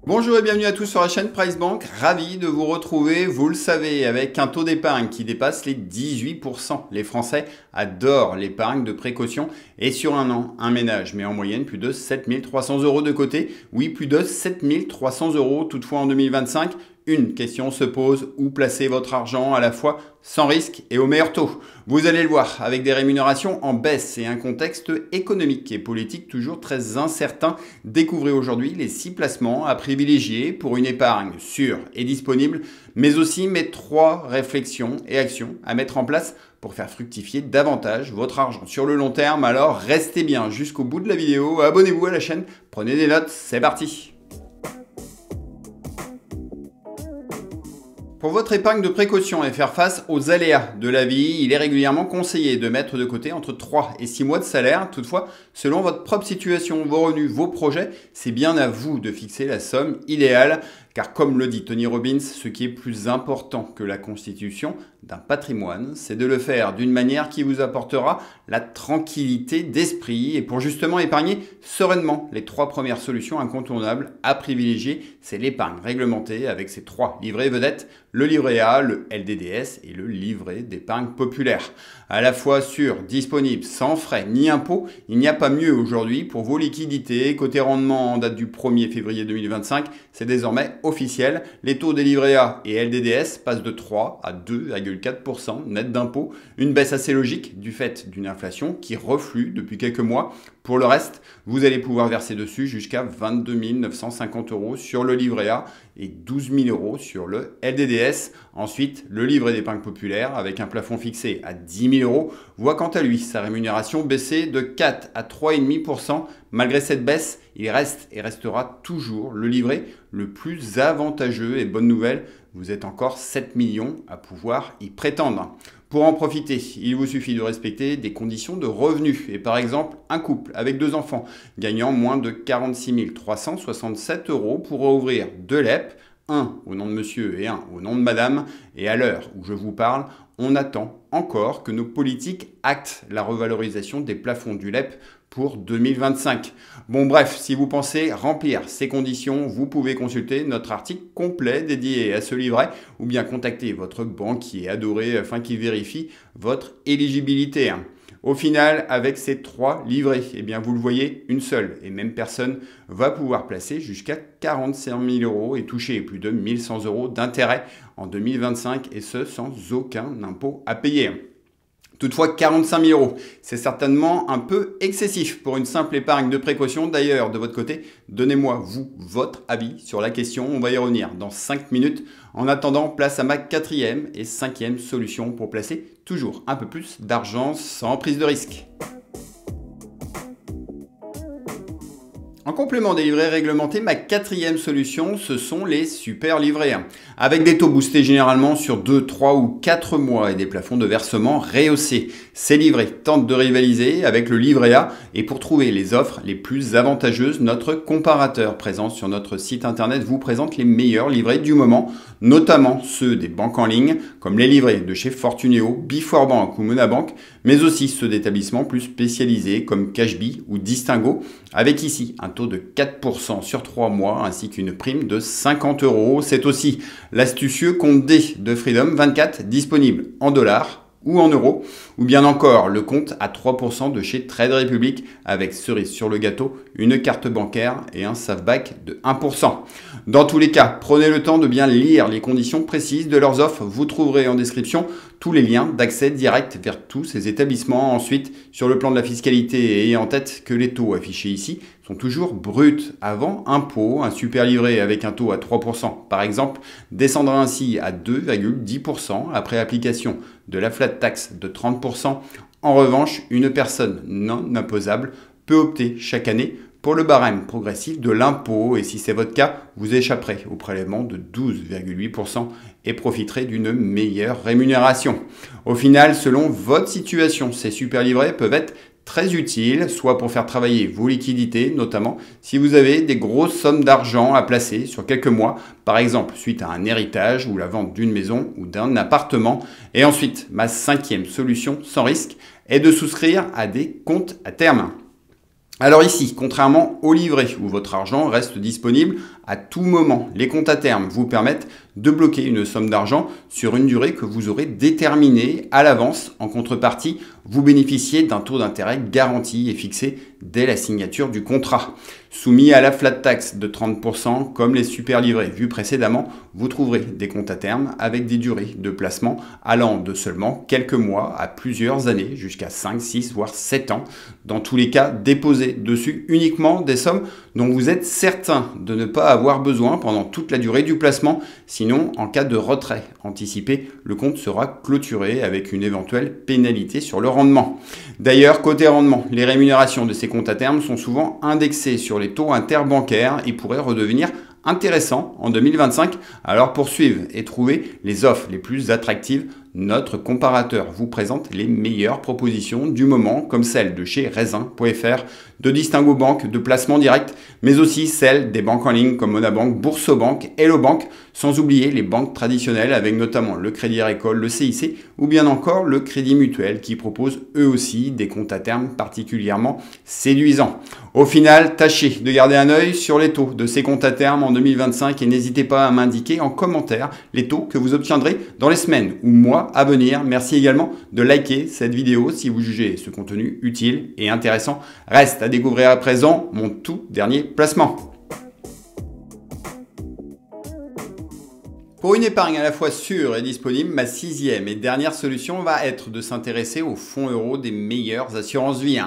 Bonjour et bienvenue à tous sur la chaîne Price Bank. Ravi de vous retrouver, vous le savez, avec un taux d'épargne qui dépasse les 18%. Les Français adorent l'épargne de précaution et sur un an, un ménage met en moyenne plus de 7 300 € de côté. Oui, plus de 7 300 € toutefois en 2025. Une question se pose, où placer votre argent à la fois sans risque et au meilleur taux? Vous allez le voir, avec des rémunérations en baisse et un contexte économique et politique toujours très incertain, découvrez aujourd'hui les 6 placements à privilégier pour une épargne sûre et disponible, mais aussi mes 3 réflexions et actions à mettre en place pour faire fructifier davantage votre argent sur le long terme. Alors restez bien jusqu'au bout de la vidéo, abonnez-vous à la chaîne, prenez des notes, c'est parti! Pour votre épargne de précaution et faire face aux aléas de la vie, il est régulièrement conseillé de mettre de côté entre 3 et 6 mois de salaire. Toutefois, selon votre propre situation, vos revenus, vos projets, c'est bien à vous de fixer la somme idéale. Car comme le dit Tony Robbins, ce qui est plus important que la constitution d'un patrimoine, c'est de le faire d'une manière qui vous apportera la tranquillité d'esprit. Et pour justement épargner sereinement, les 3 premières solutions incontournables à privilégier, c'est l'épargne réglementée avec ses 3 livrets vedettes, le livret A, le LDDS et le livret d'épargne populaire. À la fois sûr, disponible, sans frais ni impôts, il n'y a pas mieux aujourd'hui pour vos liquidités. Côté rendement en date du 1er février 2025, c'est désormais officiel. Les taux des livrets A et LDDS passent de 3 à 2,4% net d'impôts. Une baisse assez logique du fait d'une inflation qui reflue depuis quelques mois. Pour le reste, vous allez pouvoir verser dessus jusqu'à 22 950 € sur le livret A et 12 000 € sur le LDDS. Ensuite, le livret d'épargne populaire avec un plafond fixé à 10 000 € voit quant à lui sa rémunération baisser de 4 à 3,5%. Malgré cette baisse, il reste et restera toujours le livret le plus avantageux et bonne nouvelle, vous êtes encore 7 millions à pouvoir y prétendre. Pour en profiter, il vous suffit de respecter des conditions de revenus et par exemple un couple avec 2 enfants gagnant moins de 46 367 € pourra ouvrir 2 LEP, un au nom de monsieur et un au nom de madame. Et à l'heure où je vous parle, on attend encore que nos politiques actent la revalorisation des plafonds du LEP pour 2025. Bon bref, si vous pensez remplir ces conditions, vous pouvez consulter notre article complet dédié à ce livret ou bien contacter votre banquier adoré afin qu'il vérifie votre éligibilité. Au final, avec ces 3 livrets, eh bien vous le voyez, une seule et même personne va pouvoir placer jusqu'à 45 000 € et toucher plus de 1 100 € d'intérêt en 2025 et ce sans aucun impôt à payer. Toutefois, 45 000 €, c'est certainement un peu excessif pour une simple épargne de précaution. D'ailleurs, de votre côté, donnez-moi, vous, votre avis sur la question. On va y revenir dans 5 minutes. En attendant, place à ma 4e et 5e solution pour placer toujours un peu plus d'argent sans prise de risque. En complément des livrets réglementés, ma 4e solution, ce sont les super livrets. Avec des taux boostés généralement sur 2, 3 ou 4 mois et des plafonds de versement rehaussés. Ces livrets tentent de rivaliser avec le livret A et pour trouver les offres les plus avantageuses, notre comparateur présent sur notre site internet vous présente les meilleurs livrets du moment, notamment ceux des banques en ligne, comme les livrets de chez Fortuneo, Before Bank ou Monabank, mais aussi ceux d'établissements plus spécialisés comme Cashbee ou Distingo, avec ici un taux de 4% sur 3 mois ainsi qu'une prime de 50 €. C'est aussi l'astucieux compte D de Freedom 24 disponible en dollars ou en euros, ou bien encore le compte à 3% de chez Trade Republic avec cerise sur le gâteau, une carte bancaire et un SAFBAC de 1%. Dans tous les cas, prenez le temps de bien lire les conditions précises de leurs offres. Vous trouverez en description tous les liens d'accès direct vers tous ces établissements. Ensuite, sur le plan de la fiscalité, ayez en tête que les taux affichés ici sont toujours bruts avant impôt. Un super livret avec un taux à 3% par exemple descendra ainsi à 2,10% après application de la flat tax de 30%. En revanche, une personne non imposable peut opter chaque année pour le barème progressif de l'impôt et si c'est votre cas, vous échapperez au prélèvement de 12,8% et profiterez d'une meilleure rémunération. Au final, selon votre situation, ces super livrets peuvent être très utiles, soit pour faire travailler vos liquidités, notamment si vous avez des grosses sommes d'argent à placer sur quelques mois, par exemple suite à un héritage ou la vente d'une maison ou d'un appartement. Et ensuite, ma 5e solution sans risque est de souscrire à des comptes à terme. Alors ici, contrairement au livret où votre argent reste disponible à tout moment. Les comptes à terme vous permettent de bloquer une somme d'argent sur une durée que vous aurez déterminée à l'avance. En contrepartie, vous bénéficiez d'un taux d'intérêt garanti et fixé dès la signature du contrat. Soumis à la flat tax de 30% comme les super livrets vus précédemment, vous trouverez des comptes à terme avec des durées de placement allant de seulement quelques mois à plusieurs années, jusqu'à 5, 6 voire 7 ans. Dans tous les cas, déposez dessus uniquement des sommes dont vous êtes certain de ne pas avoir besoin pendant toute la durée du placement. Sinon, en cas de retrait anticipé, le compte sera clôturé avec une éventuelle pénalité sur le rendement. D'ailleurs, côté rendement, les rémunérations de ces comptes à terme sont souvent indexées sur les taux interbancaires et pourraient redevenir intéressants en 2025. Alors pour suivre et trouver les offres les plus attractives, notre comparateur vous présente les meilleures propositions du moment, comme celles de chez Raisin.fr, de Distingo Banque, de placement direct, mais aussi celles des banques en ligne comme Monabank, Boursobank, Hello Bank, sans oublier les banques traditionnelles avec notamment le Crédit Agricole, le CIC ou bien encore le Crédit Mutuel qui propose eux aussi des comptes à terme particulièrement séduisants. Au final, tâchez de garder un œil sur les taux de ces comptes à terme en 2025 et n'hésitez pas à m'indiquer en commentaire les taux que vous obtiendrez dans les semaines ou mois à venir. Merci également de liker cette vidéo si vous jugez ce contenu utile et intéressant. Reste à découvrir à présent mon tout dernier placement. Pour une épargne à la fois sûre et disponible, ma 6e et dernière solution va être de s'intéresser aux fonds euros des meilleures assurances vie.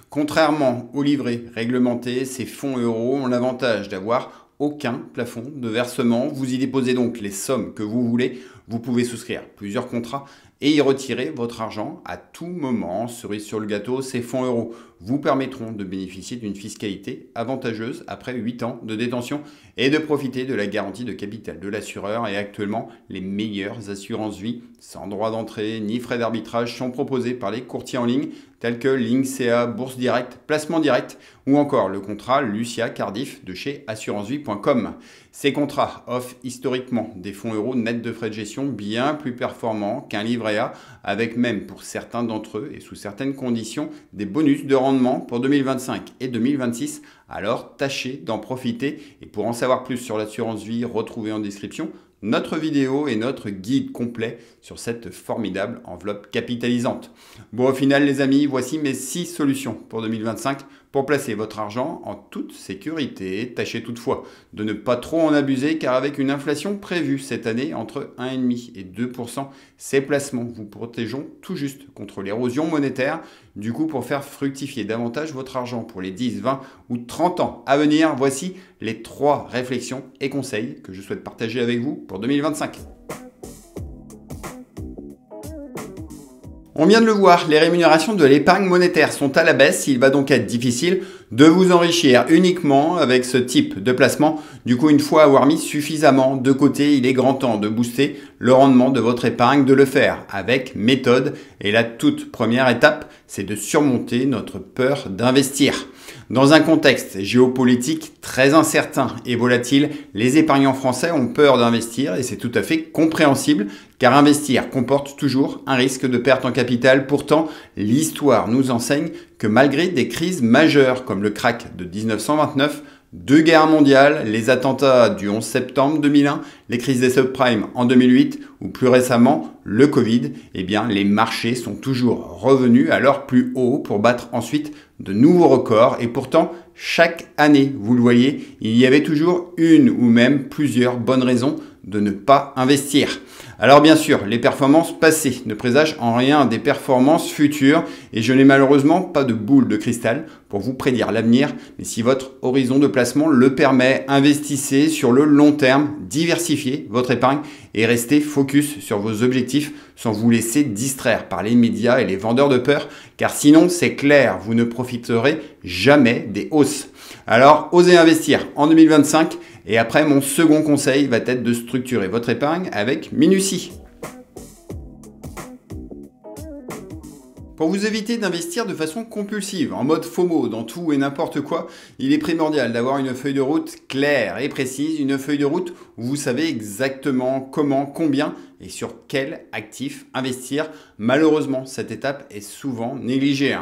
Contrairement aux livrets réglementés, ces fonds euros ont l'avantage d'avoir aucun plafond de versement. Vous y déposez donc les sommes que vous voulez. Vous pouvez souscrire plusieurs contrats et y retirer votre argent à tout moment. Cerise sur le gâteau, ces fonds euros vous permettront de bénéficier d'une fiscalité avantageuse après 8 ans de détention et de profiter de la garantie de capital de l'assureur. Et actuellement, les meilleures assurances vie sans droit d'entrée ni frais d'arbitrage sont proposées par les courtiers en ligne tels que Linkea, Bourse Direct, Placement Direct ou encore le contrat Lucia Cardiff de chez assurancevie.com. Ces contrats offrent historiquement des fonds euros nets de frais de gestion bien plus performants qu'un livret A, avec même pour certains d'entre eux et sous certaines conditions des bonus de rendement pour 2025 et 2026. Alors tâchez d'en profiter et pour en savoir plus sur l'assurance vie, retrouvez en description notre vidéo et notre guide complet sur cette formidable enveloppe capitalisante. Bon, au final, les amis, voici mes 6 solutions pour 2025 pour placer votre argent en toute sécurité. Tâchez toutefois de ne pas trop en abuser car avec une inflation prévue cette année entre 1,5 et 2%, ces placements vous protégeront tout juste contre l'érosion monétaire. Du coup, pour faire fructifier davantage votre argent pour les 10, 20 ou 30 ans à venir, voici les 3 réflexions et conseils que je souhaite partager avec vous pour 2025. On vient de le voir, les rémunérations de l'épargne monétaire sont à la baisse. Il va donc être difficile de vous enrichir uniquement avec ce type de placement. Du coup, une fois avoir mis suffisamment de côté, il est grand temps de booster le rendement de votre épargne, de le faire avec méthode. Et la toute première étape, c'est de surmonter notre peur d'investir. Dans un contexte géopolitique très incertain et volatile, les épargnants français ont peur d'investir et c'est tout à fait compréhensible car investir comporte toujours un risque de perte en capital. Pourtant, l'histoire nous enseigne que malgré des crises majeures comme le krach de 1929, 2 guerres mondiales, les attentats du 11 septembre 2001, les crises des subprimes en 2008 ou plus récemment le Covid, eh bien les marchés sont toujours revenus à leur plus haut pour battre ensuite de nouveaux records. Et pourtant, chaque année, vous le voyez, il y avait toujours une ou même plusieurs bonnes raisons de ne pas investir. Alors bien sûr, les performances passées ne présagent en rien des performances futures et je n'ai malheureusement pas de boule de cristal pour vous prédire l'avenir, mais si votre horizon de placement le permet, investissez sur le long terme, diversifiez votre épargne et restez focus sur vos objectifs sans vous laisser distraire par les médias et les vendeurs de peur, car sinon c'est clair, vous ne profiterez jamais des hausses. Alors osez investir en 2025 et après mon second conseil va être de structurer votre épargne avec minutie. Pour vous éviter d'investir de façon compulsive, en mode FOMO, dans tout et n'importe quoi, il est primordial d'avoir une feuille de route claire et précise, une feuille de route où vous savez exactement comment, combien et sur quel actif investir. Malheureusement, cette étape est souvent négligée.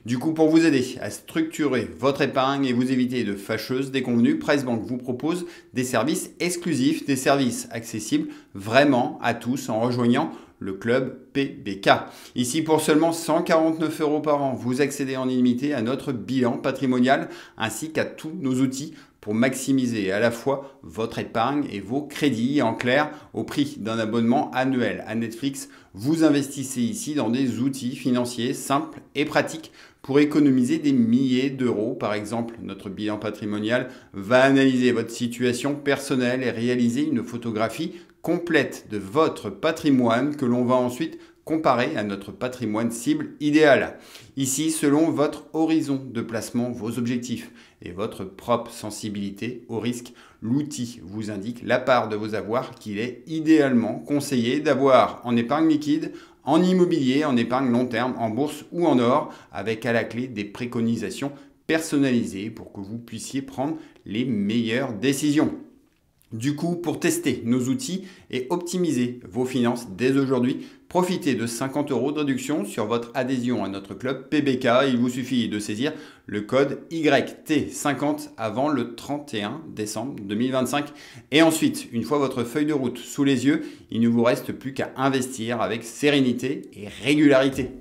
Du coup, pour vous aider à structurer votre épargne et vous éviter de fâcheuses déconvenues, PriceBank vous propose des services exclusifs, des services accessibles vraiment à tous en rejoignant le club PBK. Ici, pour seulement 149 € par an, vous accédez en illimité à notre bilan patrimonial ainsi qu'à tous nos outils pour maximiser à la fois votre épargne et vos crédits. En clair, au prix d'un abonnement annuel à Netflix, vous investissez ici dans des outils financiers simples et pratiques pour économiser des milliers d'euros. Par exemple, notre bilan patrimonial va analyser votre situation personnelle et réaliser une photographie complète de votre patrimoine que l'on va ensuite comparer à notre patrimoine cible idéal. Ici, selon votre horizon de placement, vos objectifs et votre propre sensibilité au risque, l'outil vous indique la part de vos avoirs qu'il est idéalement conseillé d'avoir en épargne liquide, en immobilier, en épargne long terme, en bourse ou en or, avec à la clé des préconisations personnalisées pour que vous puissiez prendre les meilleures décisions. Du coup, pour tester nos outils et optimiser vos finances dès aujourd'hui, profitez de 50 € de réduction sur votre adhésion à notre club PBK. Il vous suffit de saisir le code YT50 avant le 31 décembre 2025. Et ensuite, une fois votre feuille de route sous les yeux, il ne vous reste plus qu'à investir avec sérénité et régularité.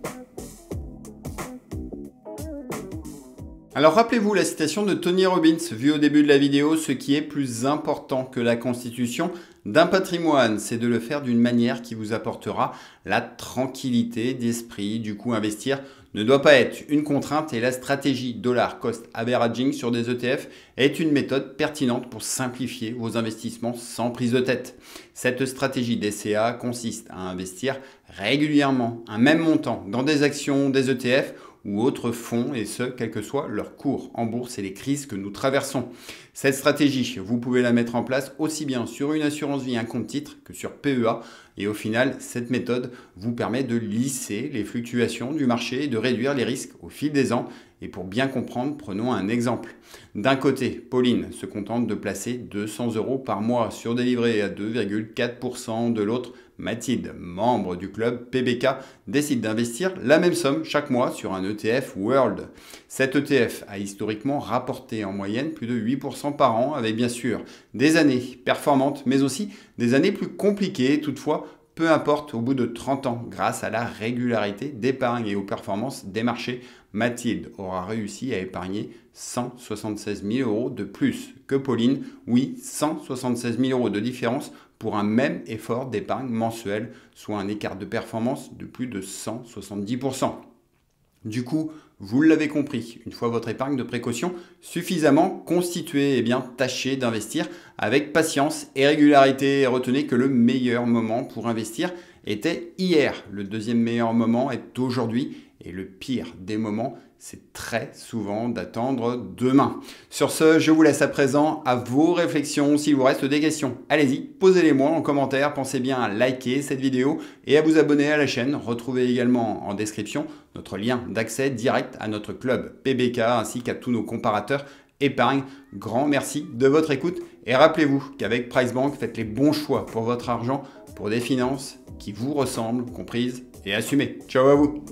Alors rappelez-vous la citation de Tony Robbins vue au début de la vidéo, ce qui est plus important que la constitution d'un patrimoine, c'est de le faire d'une manière qui vous apportera la tranquillité d'esprit. Du coup, investir ne doit pas être une contrainte et la stratégie dollar cost averaging sur des ETF est une méthode pertinente pour simplifier vos investissements sans prise de tête. Cette stratégie DCA consiste à investir régulièrement un même montant dans des actions, des ETF ou autres fonds, et ce, quel que soit leur cours en bourse et les crises que nous traversons. Cette stratégie, vous pouvez la mettre en place aussi bien sur une assurance vie, un compte titre, que sur PEA. Et au final, cette méthode vous permet de lisser les fluctuations du marché et de réduire les risques au fil des ans. Et pour bien comprendre, prenons un exemple. D'un côté, Pauline se contente de placer 200 € par mois sur des livrets à 2,4%. De l'autre, Mathilde, membre du club PBK, décide d'investir la même somme chaque mois sur un ETF World. Cet ETF a historiquement rapporté en moyenne plus de 8% par an, avec bien sûr des années performantes, mais aussi des années plus compliquées. Toutefois, peu importe, au bout de 30 ans, grâce à la régularité d'épargne et aux performances des marchés, Mathilde aura réussi à épargner 176 000 € de plus que Pauline. Oui, 176 000 € de différence pour un même effort d'épargne mensuel, soit un écart de performance de plus de 170%. Du coup, vous l'avez compris, une fois votre épargne de précaution suffisamment constituée, tâchez d'investir avec patience et régularité. Et retenez que le meilleur moment pour investir était hier. Le deuxième meilleur moment est aujourd'hui. Et le pire des moments, c'est très souvent d'attendre demain. Sur ce, je vous laisse à présent à vos réflexions. S'il vous reste des questions, allez-y, posez-les-moi en commentaire. Pensez bien à liker cette vidéo et à vous abonner à la chaîne. Retrouvez également en description notre lien d'accès direct à notre club PBK ainsi qu'à tous nos comparateurs épargne. Grand merci de votre écoute et rappelez-vous qu'avec PriceBank, faites les bons choix pour votre argent, pour des finances qui vous ressemblent, comprises et assumées. Ciao à vous!